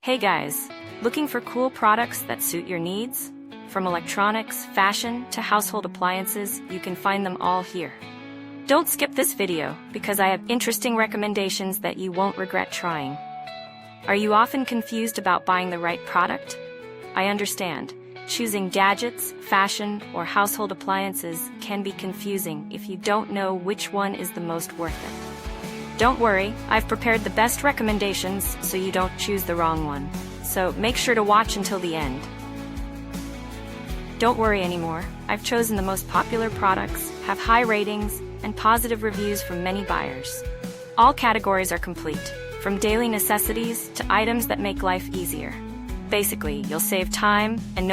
Hey guys, looking for cool products that suit your needs? From electronics, fashion, to household appliances, you can find them all here. Don't skip this video, because I have interesting recommendations that you won't regret trying. Are you often confused about buying the right product? I understand. Choosing gadgets, fashion, or household appliances can be confusing if you don't know which one is the most worth it. Don't worry, I've prepared the best recommendations so you don't choose the wrong one. So make sure to watch until the end. Don't worry anymore, I've chosen the most popular products, have high ratings, and positive reviews from many buyers. All categories are complete, from daily necessities to items that make life easier. Basically, you'll save time and